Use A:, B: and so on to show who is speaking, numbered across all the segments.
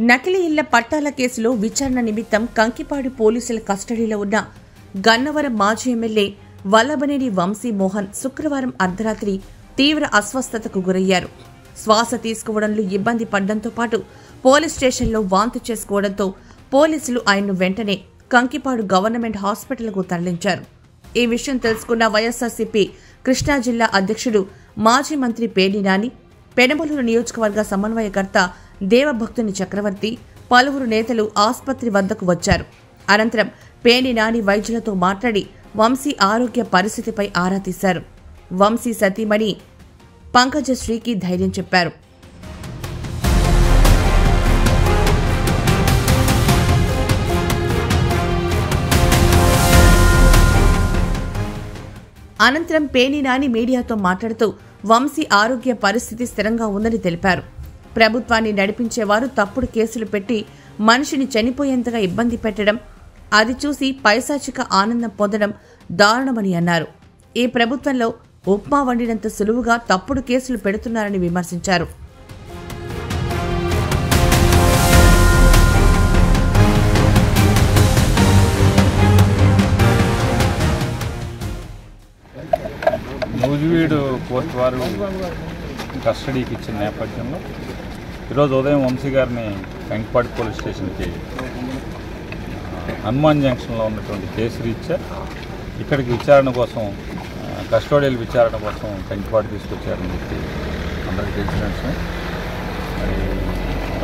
A: నకిలీ ఇళ్ల పట్టాల కేసులో విచారణ నిమిత్తం కంకిపాడు పోలీసుల కస్టడీలో ఉన్న గన్నవరం మాజీ ఎమ్మెల్యే వల్లభనేని వంశీ మోహన్ శుక్రవారం అర్ధరాత్రి తీవ్ర అస్వస్థతకు గురయ్యారు. శ్వాస తీసుకోవడంలో ఇబ్బంది పడడంతో పాటు పోలీస్ స్టేషన్లో వాంతి చేసుకోవడంతో పోలీసులు ఆయన్ను వెంటనే కంకిపాడు గవర్నమెంట్ హాస్పిటల్కు తరలించారు. ఈ విషయం తెలుసుకున్న వైఎస్ఆర్సీపీ కృష్ణా జిల్లా అధ్యక్షుడు మాజీ మంత్రి పేర్ని నాని, పెనమలూరు నియోజకవర్గ సమన్వయకర్త దేవభక్తుని చక్రవర్తి, పలువురు నేతలు ఆసుపత్రి వద్దకు వచ్చారు. అనంతరం పేర్ని నాని వైద్యులతో మాట్లాడి వంశీ ఆరోగ్య పరిస్థితిపై ఆరా తీశారు. వంశీ సతీమణి పంకజశ్రీకి ధైర్యం చెప్పారు. అనంతరం పేర్ని నాని మీడియాతో మాట్లాడుతూ వంశీ ఆరోగ్య పరిస్థితి స్థిరంగా ఉందని తెలిపారు. ప్రభుత్వాన్ని నడిపించేవారు తప్పుడు కేసులు పెట్టి మనిషిని చనిపోయేంతగా ఇబ్బంది పెట్టడం, అది చూసి పైశాచిక ఆనందం పొందడం దారుణమని అన్నారు. ఈ ప్రభుత్వంలో ఉప్మా వండినంత సులువుగా తప్పుడు కేసులు పెడుతున్నారని విమర్శించారు.
B: నూజివీడు కోర్టు వారు కస్టడీకి ఇచ్చిన నేపథ్యంలో ఈరోజు ఉదయం వంశీ గారిని కంకిపాడు పోలీస్ స్టేషన్కి హనుమాన్ జంక్షన్లో ఉన్నటువంటి కేసు రీత్యా ఇక్కడికి విచారణ కోసం, కస్టోడియల్ విచారణ కోసం కంకిపాడు తీసుకొచ్చారని చెప్పి అందరికీ తెలిసిన విషయం. మరి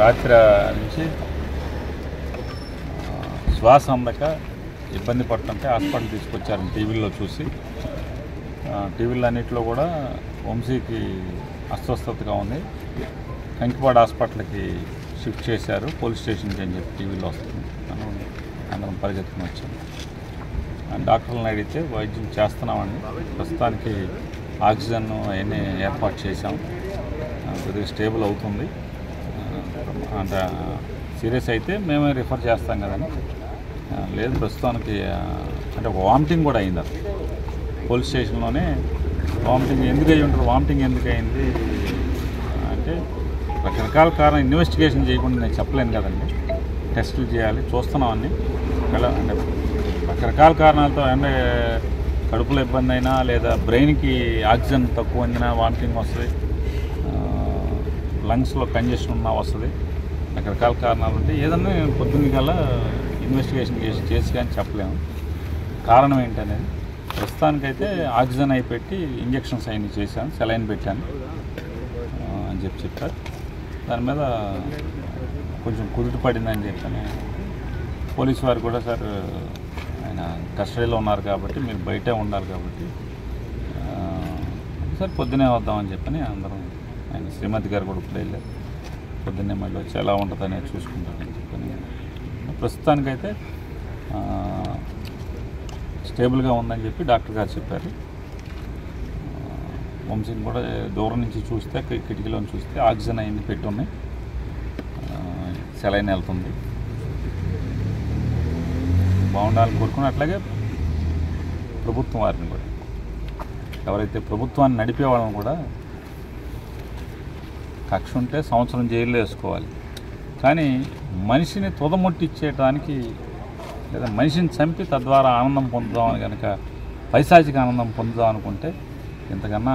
B: రాత్రి నుంచి శ్వాస అందక ఇబ్బంది పడుతుంటే హాస్పిటల్ తీసుకొచ్చారని టీవీలో చూసి, టీవీలు అన్నింటిలో కూడా వంశీకి అస్వస్థతగా ఉంది, కంకిపాడు హాస్పిటల్కి షిఫ్ట్ చేశారు పోలీస్ స్టేషన్కి అని చెప్పి టీవీలో వస్తుంది. అందరం పరిగెత్తుకుని వచ్చాము. డాక్టర్లను అడిగితే వైద్యం చేస్తున్నామండి, ప్రస్తుతానికి ఆక్సిజన్ అవన్నీ ఏర్పాటు చేశాం, కొద్దిగా స్టేబుల్ అవుతుంది, అంటే సీరియస్ అయితే మేమే రిఫర్ చేస్తాం కదండి. లేదు ప్రస్తుతానికి అంటే వామిటింగ్ కూడా అయింది. అది పోలీస్ స్టేషన్లోనే వామిటింగ్ ఎందుకు అయ్యి ఉంటారు, వామిటింగ్ ఎందుకు అయింది అంటే రకరకాల కారణం ఇన్వెస్టిగేషన్ చేయకుండా నేను చెప్పలేను కదండి. టెస్టులు చేయాలి, చూస్తున్నామని అంటే రకరకాల కారణాలతో, అంటే కడుపులో ఇబ్బంది అయినా లేదా బ్రెయిన్కి ఆక్సిజన్ తక్కువ అందినా వామిటింగ్ వస్తుంది, లంగ్స్లో కంజెషన్ ఉన్నా వస్తుంది, రకరకాల కారణాలు ఉంటాయి. ఏదన్నా పొద్దున్న కల్లా ఇన్వెస్టిగేషన్ చేసి కానీ చెప్పలేము కారణం ఏంటనేది. ప్రస్తుతానికైతే ఆక్సిజన్ అయి పెట్టి ఇంజక్షన్స్ అయినవి చేశాను, సెలైన్ పెట్టాను అని చెప్పారు. దాని మీద కొంచెం కుదుట పడిందని చెప్పని పోలీసు వారు కూడా, సార్ ఆయన కస్టడీలో ఉన్నారు కాబట్టి మీరు బయటే ఉండాలి కాబట్టి సార్ పొద్దునే వద్దామని చెప్పని అందరం, ఆయన శ్రీమతి గారు కూడా ఇప్పుడు వెళ్ళారు, పొద్దున్నే మళ్ళీ వచ్చి ఎలా ఉంటుందనేది చూసుకుంటారని చెప్పని. ప్రస్తుతానికైతే స్టేబుల్గా ఉందని చెప్పి డాక్టర్ గారు చెప్పారు. వంశీని కూడా దూరం నుంచి చూస్తే, కిటికీలో చూస్తే ఆక్సిజన్ అయింది పెట్టి ఉన్నాయి, సెలైన్ వెళ్తుంది, బాగుండాలని కోరుకుని. అట్లాగే ప్రభుత్వం వారిని కూడా, ఎవరైతే ప్రభుత్వాన్ని నడిపే వాళ్ళని కూడా కక్ష ఉంటే సంవత్సరం జైల్లో వేసుకోవాలి, కానీ మనిషిని తుదముట్టిచ్చేయడానికి లేదా మనిషిని చంపి తద్వారా ఆనందం పొందుదామని కనుక, పైశాచిక ఆనందం పొందుదాం అనుకుంటే ఇంతకన్నా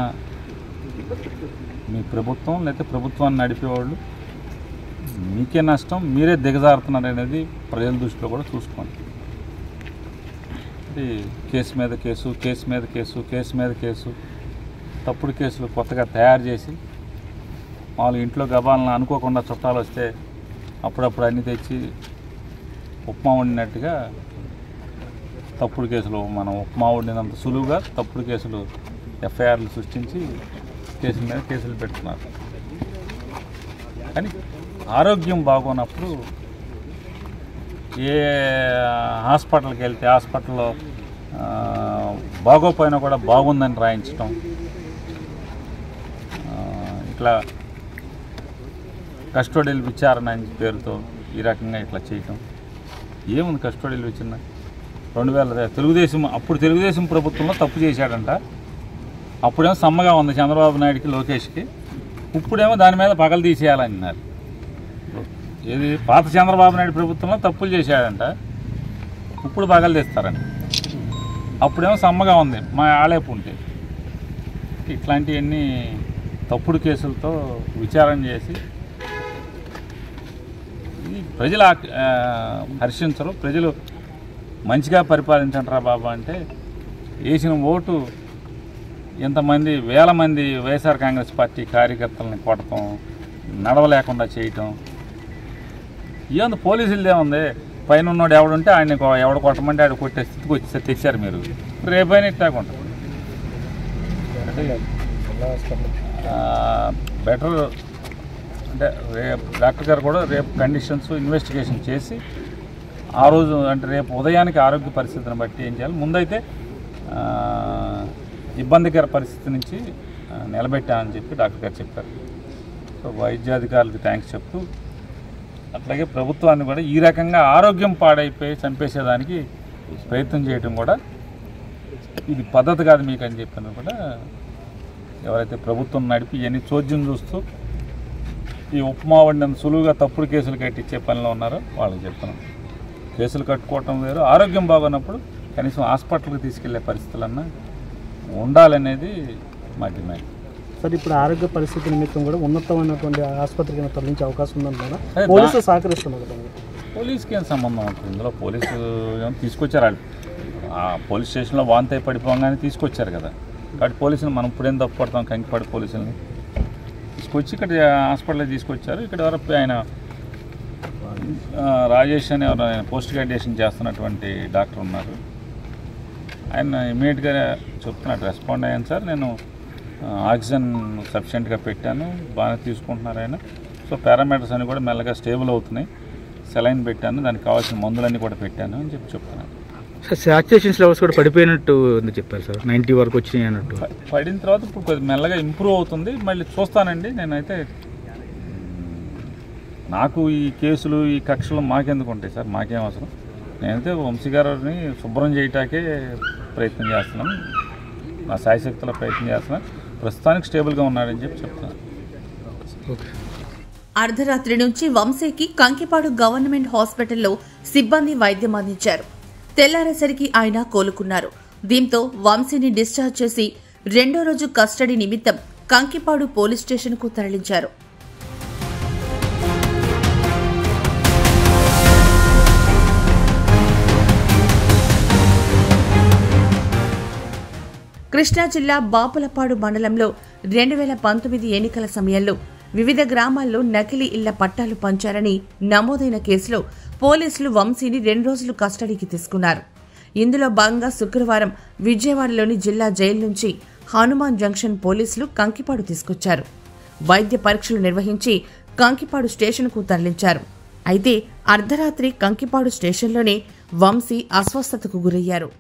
B: మీ ప్రభుత్వం లేదా ప్రభుత్వాన్ని నడిపేవాళ్ళు మీకే నష్టం, మీరే దిగజారుతున్నారు అనేది ప్రజల దృష్టిలో కూడా చూసుకోండి. ఇది కేసు మీద కేసు, కేసు మీద కేసు, కేసు మీద కేసు, తప్పుడు కేసులు కొత్తగా తయారు చేసి మామూలు ఇంట్లో గబాలను అనుకోకుండా చుట్టాలు వస్తే అప్పుడప్పుడు అన్నీ తెచ్చి ఉప్మా వండినట్టుగా తప్పుడు కేసులు, మనం ఉప్మా వండినంత సులువుగా తప్పుడు కేసులు ఎఫ్ఐఆర్లు సృష్టించి కేసుల మీద కేసులు పెడుతున్నారు. కానీ ఆరోగ్యం బాగోనప్పుడు ఏ హాస్పిటల్కి వెళ్తే హాస్పిటల్లో బాగోపోయినా కూడా బాగుందని రాయించడం, ఇట్లా కస్టోడియల్ విచారణ అని పేరుతో ఈ రకంగా ఇట్లా చేయటం ఏముంది? కస్టోడియల్ విచారణ 2000 అప్పుడు తెలుగుదేశం ప్రభుత్వంలో తప్పు చేశాడంట, అప్పుడేమో సమ్మగా ఉంది చంద్రబాబు నాయుడికి, లోకేష్కి, ఇప్పుడేమో దాని మీద పగలు తీసేయాలన్నారు. ఏది పాత చంద్రబాబు నాయుడు ప్రభుత్వంలో తప్పులు చేశాడంట, ఇప్పుడు పగలు తెస్తారంట. అప్పుడేమో సమ్మగా ఉంది మా ఆలేపు ఉంటే. ఇట్లాంటివన్నీ తప్పుడు కేసులతో విచారణ చేసి ప్రజలు హర్షించరు. ప్రజలు మంచిగా పరిపాలించంటారా బాబా అంటే వేసిన ఓటు ఎంతమంది వేల మంది వైఎస్ఆర్ కాంగ్రెస్ పార్టీ కార్యకర్తలని కొట్టడం, నడవలేకుండా చేయటం. ఏముంది పోలీసులదే ఉంది, పైన ఉన్నోడు ఎవడుంటే ఆయన ఎవడు కొట్టమంటే ఆడు కొట్టే స్థితికి వచ్చి తెచ్చారు మీరు. రేపైనా ఇట్టాకుంటారు. బెటర్ అంటే రేపు డాక్టర్ గారు కూడా రేపు కండిషన్స్ ఇన్వెస్టిగేషన్ చేసి ఆ రోజు అంటే రేపు ఉదయానికి ఆరోగ్య పరిస్థితిని బట్టి ఏం చేయాలి. ముందైతే ఇబ్బందికర పరిస్థితి నుంచి నిలబెట్టామని చెప్పి డాక్టర్ గారు చెప్పారు. సో వైద్యాధికారులకు థ్యాంక్స్ చెప్తూ, అట్లాగే ప్రభుత్వాన్ని కూడా ఈ రకంగా ఆరోగ్యం పాడైపోయి చంపేసేదానికి ప్రయత్నం చేయడం కూడా ఇది పద్ధతి కాదు మీకు అని చెప్పిన కూడా ఎవరైతే ప్రభుత్వం నడిపి ఇవన్నీ చోద్యం చూస్తూ ఈ ఉప్మా వండినంత సులువుగా తప్పుడు కేసులు కట్టించే పనిలో ఉన్నారో వాళ్ళకి చెప్తున్నాం. కేసులు కట్టుకోవటం వేరు, ఆరోగ్యం బాగున్నప్పుడు కనీసం హాస్పిటల్కి తీసుకెళ్లే పరిస్థితులన్నా ఉండాలనేది మా డిమాండ్.
C: సార్, ఇప్పుడు ఆరోగ్య పరిస్థితి నిమిత్తం కూడా ఉన్నతమైనటువంటి ఆసుపత్రికి తరలించే అవకాశం ఉందంటున్నా, పోలీసులు సహకరిస్తున్నారు కదా.
B: పోలీసుకి ఏం సంబంధం ఉంటుంది ఇందులో? పోలీసు ఏమో తీసుకొచ్చారు, వాళ్ళు ఆ పోలీస్ స్టేషన్లో వాంతి పడిపోగానే తీసుకొచ్చారు కదా. కాబట్టి పోలీసులు మనం ఇప్పుడేం తప్పు పడతాం? కంకిపాడు పోలీసులని తీసుకొచ్చి ఇక్కడ హాస్పిటల్కి తీసుకొచ్చారు. ఇక్కడ వరకు ఆయన రాజేష్ అని ఆయన పోస్ట్ గ్రాడ్యుయేషన్ చేస్తున్నటువంటి డాక్టర్ ఉన్నారు. ఆయన ఇమీడియట్గా చెప్తున్నాడు, రెస్పాండ్ అయ్యాను సార్, నేను ఆక్సిజన్ సఫిషియెంట్గా పెట్టాను, బాగానే తీసుకుంటున్నారు ఆయన. సో పారామీటర్స్ అన్నీ కూడా మెల్లగా స్టేబుల్ అవుతున్నాయి, సెలైన్ పెట్టాను, దానికి కావాల్సిన మందులన్నీ కూడా పెట్టాను అని చెప్తున్నాను.
D: సార్, సాచురేషన్ లెవెల్స్ కూడా పడిపోయినట్టు చెప్పారు సార్, 90 వరకు వచ్చినాయి అన్నట్టు.
B: పడిన తర్వాత ఇప్పుడు కొద్దిగా మెల్లగా ఇంప్రూవ్ అవుతుంది. మళ్ళీ చూస్తానండి. నేనైతే నాకు ఈ కేసులు ఈ కక్షలు మాకెందుకు ఉంటాయి సార్, మాకేం అవసరం. నేనైతే వంశీ గారిని శుభ్రం చేయటాకే ప్రయత్నం చేస్తున్నాను, నా శాయశక్తుల ప్రయత్నం చేస్తున్నాను. ప్రస్తుతానికి స్టేబుల్గా ఉన్నాడని చెప్తున్నాను.
A: అర్ధరాత్రి నుంచి వంశీకి కంకిపాడు గవర్నమెంట్ హాస్పిటల్లో సిబ్బంది వైద్యం అందించారు. తెల్లారేసరికి ఆయన కోలుకున్నారు. దీంతో వంశీని డిశ్చార్జ్ చేసి రెండో రోజు కస్టడీ నిమిత్తం కంకిపాడు పోలీస్ స్టేషన్కు తరలించారు. కృష్ణా జిల్లా బాపులపాడు మండలంలో 2019 ఎన్నికల సమయంలో వివిధ గ్రామాల్లో నకిలీ ఇళ్ల పట్టాలు పంచారని నమోదైన కేసులో పోలీసులు వంశీని 2 రోజులు కస్టడీకి తీసుకున్నారు. ఇందులో భాగంగా శుక్రవారం విజయవాడలోని జిల్లా జైలు నుంచి హనుమాన్ జంక్షన్ పోలీసులు కంకిపాడు తీసుకొచ్చారు. వైద్య పరీక్షలు నిర్వహించి కంకిపాడు స్టేషన్కు తరలించారు. అయితే అర్ధరాత్రి కంకిపాడు స్టేషన్లోనే వంశీ అస్వస్థతకు గురయ్యారు.